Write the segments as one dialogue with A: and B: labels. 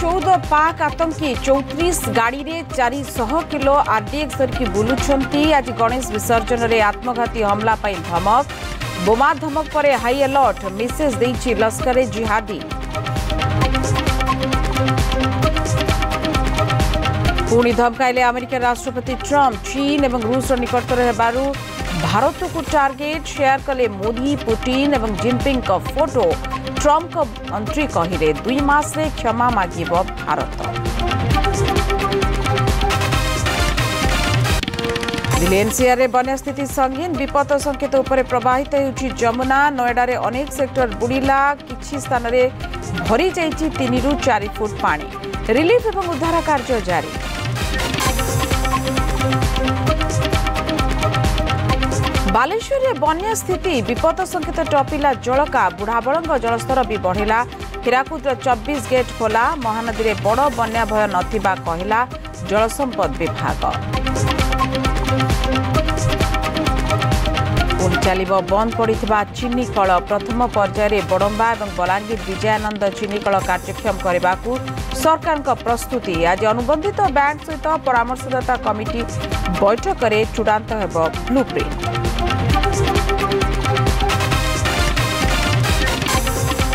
A: 14 पाक आतंकी 34 गाड़ी रे 400 किलो आरडीएक्स धरिकी बुलुछंती। आज गणेश विसर्जन रे आत्मघाती हमला पाई धमक। बोमा धमक परे हाई अलर्ट मेसेज देइछि लश्कर जिहादी। पुणी धमकाइले अमेरिका राष्ट्रपति ट्रम्प। चीन एवं रूस निकटतर हेबारु भारत को टार्गेट शेयर कले मोदी, पुतिन एवं जिनपिंग का फोटो। ट्रम्प का मंत्री कहिले 2 मास रे क्षमा मागिब भारत। दिल्ली एनसीआर रे बन्या स्थिति संगीन। विपद संकेत उपरे प्रवाहित होउछि जमुना। नोएडा रे अनेक सेक्टर बुड़ीला। किछि स्थान रे भरी जाइछि 3 रु 4 फुट पानी। रिलीफ एवं उद्धार कार्य जारी। बालेश्वर रे बन्या स्थिति। विपद संकेत टपिला जलका। बुढ़ाबड़ंग जलस्तर भी बढ़िला। हीराकुद 24 गेट खोला। महानदी रे बड़ बन्या भय नथिबा कहिला जलसंपद विभाग। पुणी चलिब बंद पड़िथिबा चीनी कल। प्रथम पर्यायर बड़म्बा और बलांगीर विजयानंद चीनी कल कार्यक्षम करने को सरकार प्रस्तुति। आज अनुबंधित बैंक सहित परामर्शदाता कमिटी बैठक में चूड़ांत हेब ब्लूप्रिंट।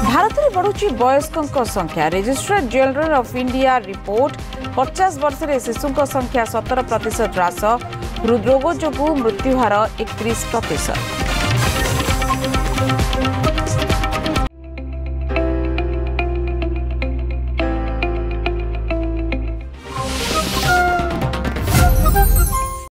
A: भारत में बढ़ुची वयस्कों संख्या। Registrar general of India report 50 वर्ष रे शिशुओं संख्या 17% ह्रास। हृदरोग जोगु मृत्युहार 31%।